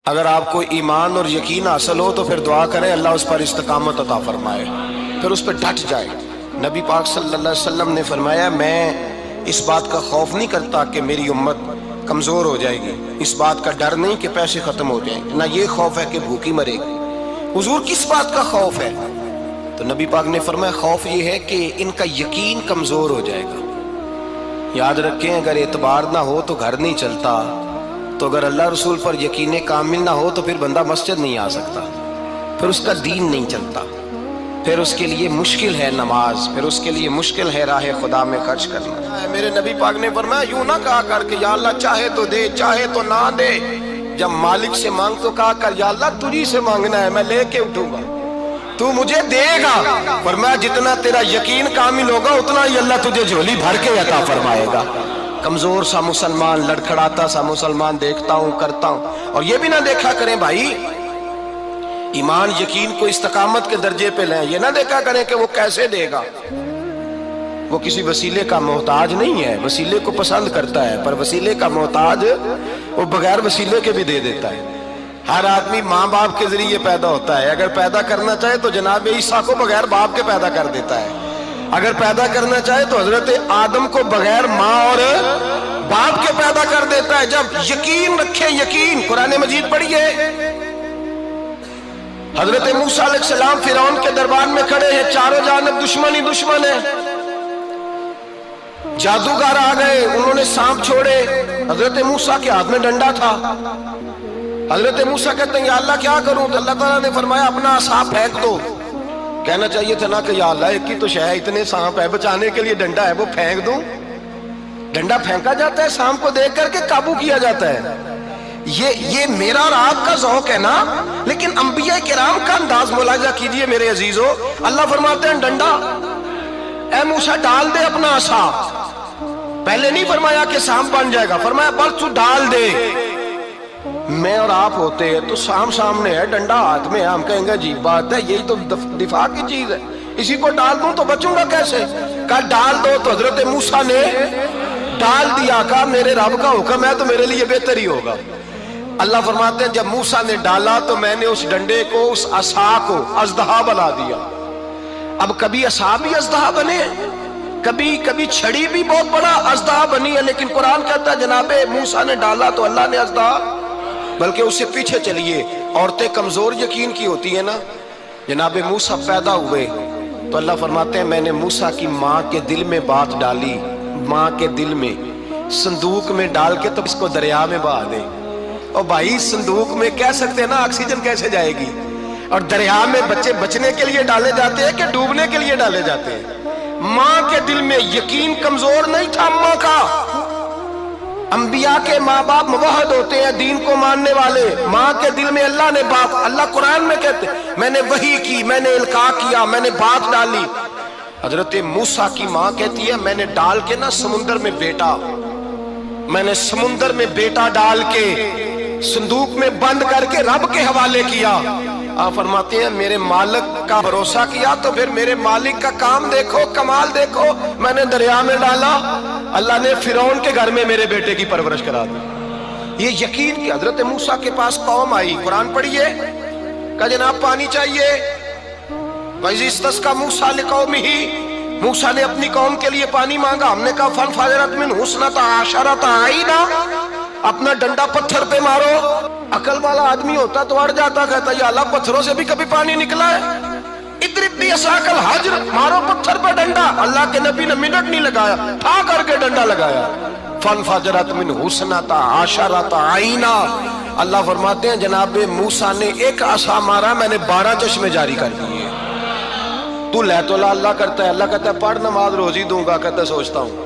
اگر آپ کو ایمان اور یقین حاصل ہو تو پھر دعا کریں اللہ اس پر استقامت عطا فرمائے، پھر اس پہ ڈٹ جائے۔ نبی پاک صلی اللہ علیہ وسلم نے فرمایا میں اس بات کا خوف نہیں کرتا کہ میری امت کمزور ہو جائے گی، اس بات کا ڈر نہیں کہ پیسے ختم ہو جائیں، نہ یہ خوف ہے کہ بھوکی مرے گی۔ حضور کس بات کا خوف ہے؟ تو نبی پاک نے فرمایا خوف یہ ہے کہ ان کا یقین کمزور ہو جائے گا۔ یاد رکھیں اگر اعتبار نہ ہو تو گھر نہیں چلتا، تو اگر اللہ رسول پر یقین کامل نہ ہو تو پھر بندہ مسجد نہیں آ سکتا، پھر اس کا دین نہیں چلتا، پھر اس کے لیے مشکل ہے نماز، پھر اس کے لیے مشکل ہے راہ خدا میں خرچ کرنا۔ میرے نبی پاک نے فرمایا یوں نہ کہا کر کہ یا اللہ چاہے تو دے چاہے تو نہ دے، جب مالک سے مانگ تو کہا کر یا اللہ تجھی سے مانگنا ہے، میں لے کے اٹھوں گا، تو مجھے دے گا۔ فرمایا جتنا تیرا یقین کامل ہوگا اتنا ہی اللہ تجھے جھولی بھر کے عطا فرمائے گا۔ کمزور سا مسلمان، لڑکھڑاتا سا مسلمان دیکھتا ہوں کرتا ہوں، اور یہ بھی نہ دیکھا کریں بھائی ایمان یقین کو استقامت کے درجے پہ لیں، یہ نہ دیکھا کریں کہ وہ کیسے دے گا، وہ کسی وسیلے کا محتاج نہیں ہے، وسیلے کو پسند کرتا ہے، پر وسیلے کا محتاج وہ بغیر وسیلے کے بھی دے دیتا ہے۔ ہر آدمی ماں باپ کے ذریعے پیدا ہوتا ہے، اگر پیدا کرنا چاہے تو جناب عیسیٰ کو بغیر باپ کے پیدا کر دیتا ہے، اگر پیدا کرنا چاہے تو حضرت آدم کو بغیر ماں اور باپ کے پیدا کر دیتا ہے۔ جب یقین رکھیں، یقین قرآن مجید پڑھیے، حضرت موسیٰ علیہ السلام فرعون کے دربار میں کھڑے ہیں، چاروں جانب دشمن ہی دشمن ہے، جادوگر آ گئے، انہوں نے سانپ چھوڑے، حضرت موسیٰ کے ہاتھ میں ڈنڈا تھا۔ حضرت موسیٰ کہتے ہیں یا اللہ کیا کروں؟ تو اللہ تعالیٰ نے فرمایا اپنا عصا پھینک دو۔ کہنا چاہیے تھا نا کہ یا اللہ ایک ہی تو شے ہے، اتنے سانپ ہے، بچانے کے لیے ڈنڈا ہے وہ پھینک دوں؟ ڈنڈا پھینکا جاتا ہے، سانپ کو دیکھ کر کے قابو کیا جاتا ہے۔ یہ میرا اور آپ کا ذوق ہے نا، لیکن انبیاء کرام کا انداز ملاحظہ کیجئے میرے عزیزو۔ اللہ فرماتے ہیں ڈنڈا، اے موسیٰ ڈال دے اپنا عصا۔ پہلے نہیں فرمایا کہ سانپ بن جائے گا، فرمایا بس تو ڈال دے۔ میں اور آپ ہوتے ہیں تو سامنے ہے، ڈنڈا ہاتھ میں ہے، ہم کہیں گے عجیب بات ہے، یہی تو دفاع کی چیز ہے، اسی کو ڈال دوں تو بچوں گا کیسے؟ کہا ڈال دو، تو حضرت موسیٰ نے ڈال دیا، کہا میرے رب کا حکم ہے تو میرے لیے بہتر ہی ہوگا۔ اللہ فرماتے ہیں جب موسیٰ نے ڈالا تو میں نے اس ڈنڈے کو، اس عصا کو اژدہا بنا دیا۔ اب کبھی عصا بھی اژدہا بنے، کبھی چھڑی بھی بہت بڑا اژدہا بنی ہے، لیکن قرآن کہتا ہے جناب موسیٰ نے ڈالا تو اللہ نے اژدہا، بلکہ اس سے پیچھے چلیے، عورتیں کمزور یقین کی ہوتی ہیں نا۔ جناب موسیٰ پیدا ہوئے تو اللہ فرماتے ہیں میں نے موسیٰ کی ماں کے دل میں بات ڈالی، ماں کے دل میں، صندوق میں ڈال کے تو اس کو دریا میں بہا دے۔ اور بھائی صندوق میں کہہ سکتے ہیں نا آکسیجن کیسے جائے گی، اور دریا میں بچے بچنے کے لیے ڈالے جاتے ہیں کہ ڈوبنے کے لیے ڈالے جاتے ہیں؟ ماں کے دل میں یقین کمزور نہیں تھا ماں کا۔ انبیاء کے ماں باپ موحد ہوتے ہیں، دین کو ماننے والے، ماں کے دل میں اللہ نے بات، اللہ قرآن میں کہتے میں نے وحی کی، میں نے القاء کیا، میں نے بات ڈالی۔ حضرت موسیٰ کی ماں کہتی ہے میں نے ڈال کے نا سمندر میں بیٹا، میں نے سمندر میں بیٹا ڈال کے صندوق میں بند کر کے رب کے حوالے کیا۔ آپ فرماتے ہیں میرے مالک کا بھروسہ کیا تو پھر میرے مالک کا کام دیکھو، کمال دیکھو، میں نے دریا میں ڈالا، اللہ نے فرعون کے گھر میں میرے بیٹے کی پرورش کرا دی۔ یہ یقین کہ حضرت موسیٰ کے پاس قوم آئی، قرآن پڑھیے، کہ جناب پانی چاہیے، وَإِذِ اسْتَسْقَىٰ مُوسَىٰ لِقَوْمِهِ، موسیٰ نے اپنی قوم کے لیے پانی مانگا، ہم نے کہا فَانْفَجَرَتْ مِنْهُ اثْنَتَا عَشَرَةَ عَيْنًا، اپنا ڈنڈا پتھر پہ مارو۔ عقل والا آدمی ہوتا تو اڑ جاتا، کہتا یا اللہ پتھروں سے بھی کبھی پانی نکلا ہے؟ اضرب بعصاک الحجر، مارو پتھر پہ ڈنڈا۔ اللہ کے نبی نے منٹ نہیں لگایا، ٹھا کر کے ڈنڈا لگایا، فَانْفَجَرَتْ مِنْهُ اثْنَتَا عَشَرَةَ عَيْنًا۔ اللہ فرماتے ہیں جناب موسیٰ نے ایک عصا مارا، میں نے 12 چشمے جاری کر دیے۔ تو لے تو اللہ کرتا ہے، اللہ کہتا ہے پڑھ نماز روزی دوں گا، کہتا ہے سوچتا ہوں۔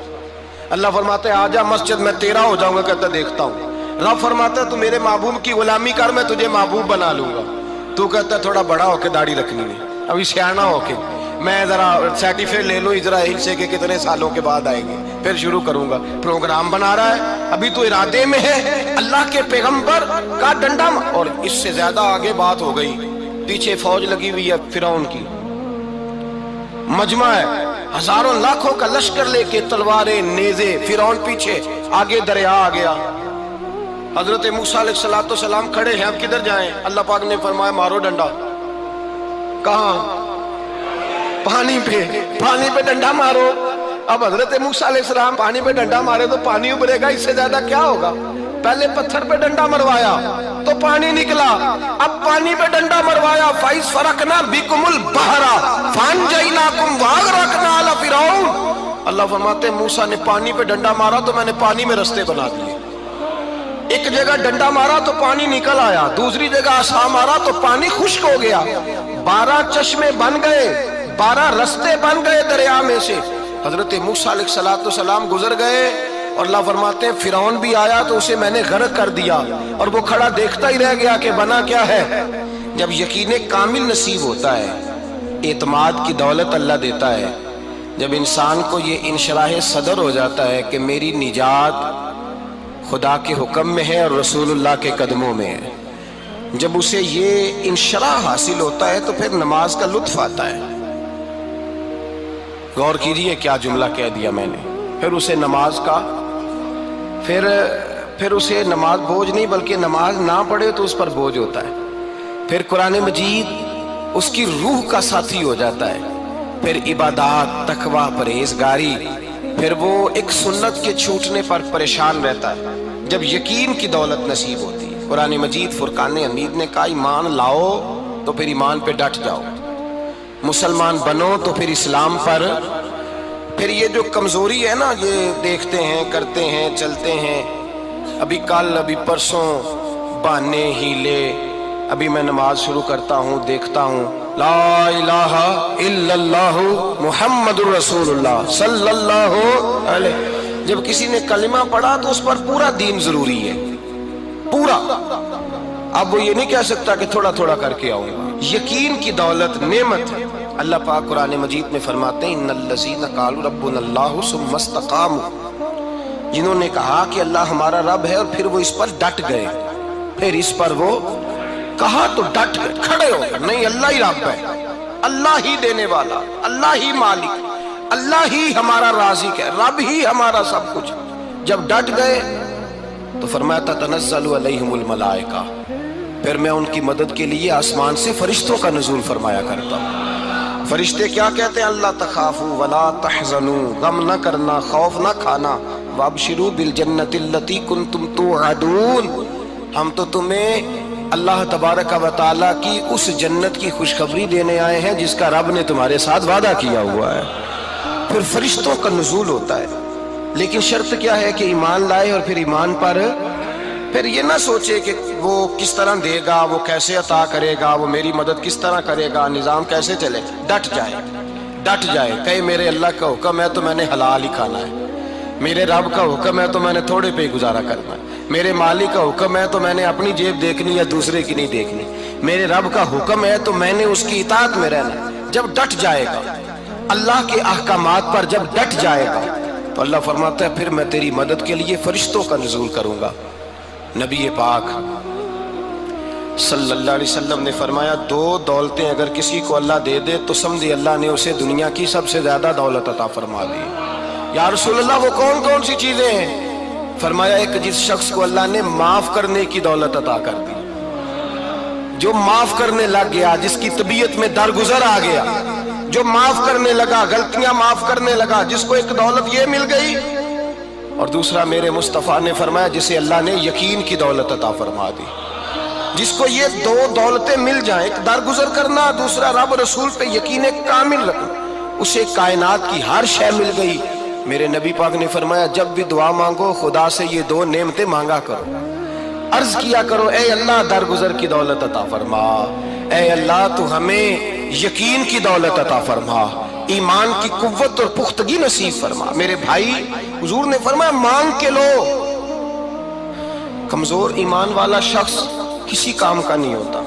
اللہ فرماتا ہے آجا مسجد میں تیرا ہو جاؤں گا، کہتا ہے دیکھتا ہوں۔ رب فرماتا ہے تو میرے محبوب کی غلامی کر، میں تجھے محبوب بنا لوں گا۔ تو کہتا ہے تھوڑا بڑا ہو کے داڑھی رکھنی ہے، ابھی سیانا ہو کے میں ذرا سرٹیفکیٹ لے لوں اسرائیل سے کہ کتنے سالوں کے بعد آئیں گے، پھر شروع کروں گا۔ پروگرام بنا رہا ہے، ابھی تو ارادے میں ہے۔ اللہ کے پیغمبر کا ڈنڈا، اور اس سے زیادہ آگے بات ہو گئی، پیچھے فوج لگی ہوئی ہے فرعون کی، مجمع ہے، ہزاروں لاکھوں کا لشکر لے کے، تلواریں نیزے، فرعون پیچھے، آگے دریا آ گیا۔ حضرت موسیٰ علیہ السلام کھڑے ہیں، اب کدھر جائیں؟ اللہ پاک نے فرمایا مارو ڈنڈا۔ کہاں؟ پانی پہ ڈنڈا مارو۔ اب حضرت موسیٰ علیہ السلام پانی پہ ڈنڈا مارے تو پانی ابھرے گا، اس سے زیادہ کیا ہوگا؟ پہلے پتھر پہ ڈنڈا مروایا تو پانی نکلا، اب پانی پہ ڈنڈا مروایا فَإِذْ فَرَقْنَا بِكُمُ الْبَحْرَ فَأَنْجَيْنَاكُمْ وَأَغْرَقْنَا آلَ فِرْعَوْنَ۔ اللہ فرماتے ہیں موسیٰ نے پانی پہ ڈنڈا مارا تو میں نے پانی میں رستے بنا دیے۔ ایک جگہ ڈنڈا مارا تو پانی نکل آیا، دوسری جگہ عصا مارا تو پانی خشک ہو گیا، 12 چشمے بن گئے، 12 رستے بن گئے دریا میں سے۔ حضرت موسیٰ علیہ السلام گزر گئے اور اللہ فرماتے ہیں فرعون بھی آیا تو اسے میں نے غرق کر دیا، اور وہ کھڑا دیکھتا ہی رہ گیا کہ بنا کیا ہے۔ جب یقین کامل نصیب ہوتا ہے، اعتماد کی دولت اللہ دیتا ہے، جب انسان کو یہ انشراح صدر ہو جاتا ہے کہ میری نجات خدا کے حکم میں ہے اور رسول اللہ کے قدموں میں ہے، جب اسے یہ انشراح حاصل ہوتا ہے تو پھر نماز کا لطف آتا ہے۔ غور کیجئے کیا جملہ کہہ دیا میں نے۔ پھر اسے نماز کا پھر اسے نماز بوجھ نہیں، بلکہ نماز نہ پڑھے تو اس پر بوجھ ہوتا ہے۔ پھر قرآن مجید اس کی روح کا ساتھی ہو جاتا ہے، پھر عبادات، تقوی، پرہیزگاری، پھر وہ ایک سنت کے چھوٹنے پر پریشان رہتا ہے جب یقین کی دولت نصیب ہوتی ہے۔ قرآن مجید فرقان حمید نے کہا ایمان لاؤ تو پھر ایمان پہ ڈٹ جاؤ، مسلمان بنو تو پھر اسلام پر۔ پھر یہ جو کمزوری ہے نا، یہ دیکھتے ہیں، کرتے ہیں، چلتے ہیں، ابھی کل ابھی پرسوں بہانے ہیلے، ابھی میں نماز شروع کرتا ہوں دیکھتا ہوں لا الہ الا اللہ محمد الرسول اللہ صلی اللہ علیہ۔ جب کسی نے کلمہ پڑھا تو اس پر پورا دین ضروری ہے، پورا۔ اب وہ یہ نہیں کہہ سکتا کہ تھوڑا تھوڑا کر کے آؤں گا۔ یقین کی دولت نعمت ہے۔ اللہ پاک قرآن مجید میں فرماتے ہیں ان الذین قالوا ربنا اللہ ثم استقاموا، جنہوں نے کہا کہ اللہ ہمارا رب ہے اور پھر وہ اس پر ڈٹ گئے، پھر اس پر وہ کہا تو ڈٹ گئے، کھڑے ہو گئے، نہیں اللہ ہی رب ہے، اللہ ہی دینے والا، اللہ ہی مالک، اللہ ہی ہمارا رازق ہے، رب ہی ہمارا سب کچھ۔ جب ڈٹ گئے تو فرمایا تتنزل علیہم الملائکہ، پھر میں ان کی مدد کے لیے آسمان سے فرشتوں کا نزول فرمایا کرتا ہوں۔ فرشتے کیا کہتے ہیں؟ اللہ تخافوا ولا تحزنوا، غم نہ کرنا، خوف نہ کھانا، وابشروا بالجنۃ التی کنتم توعدون، ہم تو تمہیں اللہ تبارک و تعالیٰ کی اس جنت کی خوشخبری دینے آئے ہیں جس کا رب نے تمہارے ساتھ وعدہ کیا ہوا ہے۔ پھر فرشتوں کا نزول ہوتا ہے، لیکن شرط کیا ہے کہ ایمان لائے، اور پھر ایمان پر پھر یہ نہ سوچے کہ وہ کس طرح دے گا، وہ کیسے عطا کرے گا، وہ میری مدد کس طرح کرے گا، نظام کیسے چلے۔ ڈٹ جائے کہے میرے اللہ کا حکم ہے تو میں نے حلال ہی کھانا ہے، میرے رب کا حکم ہے تو میں نے تھوڑے پہ ہی گزارا کرنا ہے، میرے مالک کا حکم ہے تو میں نے اپنی جیب دیکھنی یا دوسرے کی نہیں دیکھنی، میرے رب کا حکم ہے تو میں نے اس کی اطاعت میں رہنا۔ جب ڈٹ جائے گا اللہ کے احکامات پر، جب ڈٹ جائے گا تو اللہ فرماتا ہے پھر میں تیری مدد کے لیے فرشتوں کا نزول کروں گا۔ نبی پاک صلی اللہ علیہ وسلم نے فرمایا 2 دولتیں اگر کسی کو اللہ دے دے تو سمجھے اللہ نے اسے دنیا کی سب سے زیادہ دولت عطا فرما دی۔ یا رسول اللہ وہ کون کون سی چیزیں ہیں؟ فرمایا ایک جس شخص کو اللہ نے معاف کرنے کی دولت عطا کر دی، جو معاف کرنے لگ گیا، جس کی طبیعت میں درگزر آ گیا، جو معاف کرنے لگا، غلطیاں معاف کرنے لگا، جس کو ایک دولت یہ مل گئی۔ اور دوسرا میرے مصطفیٰ نے فرمایا جسے اللہ نے یقین کی دولت عطا فرما دی، جس کو یہ 2 دولتیں مل جائیں، ایک درگزر کرنا، دوسرا رب رسول پہ یقین کامل رکھنا، اسے کائنات کی ہر شے مل گئی۔ میرے نبی پاک نے فرمایا جب بھی دعا مانگو خدا سے یہ 2 نعمتیں مانگا کرو، عرض کیا کرو اے اللہ درگزر کی دولت عطا فرما، اے اللہ تو ہمیں یقین کی دولت عطا فرما، ایمان کی قوت اور پختگی نصیب فرما۔ میرے بھائی حضور نے فرمایا مانگ کے لو۔ کمزور ایمان والا شخص کسی کام کا نہیں ہوتا۔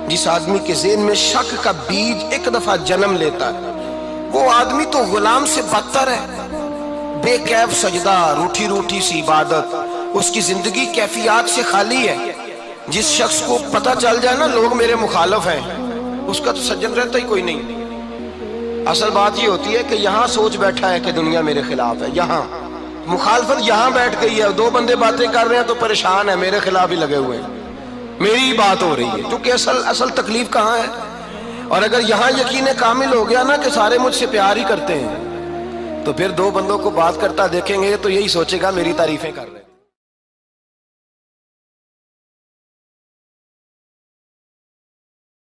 جس آدمی کے ذہن میں شک کا بیج ایک دفعہ جنم لیتا ہے وہ آدمی تو غلام سے بدتر ہے، بے کیف سجدہ، روٹھی روٹھی سی عبادت، اس کی زندگی کیفیات سے خالی ہے۔ جس شخص کو پتہ چل جائے نا لوگ میرے مخالف ہیں، اس کا تو سجن رہتا ہی کوئی نہیں۔ اصل بات یہ ہوتی ہے کہ یہاں سوچ بیٹھا ہے کہ دنیا میرے خلاف ہے، یہاں مخالفت یہاں بیٹھ گئی ہے، دو بندے باتیں کر رہے ہیں تو پریشان ہے، میرے خلاف ہی لگے ہوئے ہیں، میری ہی بات ہو رہی ہے، کیونکہ اصل تکلیف کہاں ہے؟ اور اگر یہاں یقین کامل ہو گیا نا کہ سارے مجھ سے پیار ہی کرتے ہیں، تو پھر دو بندوں کو بات کرتا دیکھیں گے تو یہی سوچے گا میری تعریفیں کر رہے ہیں۔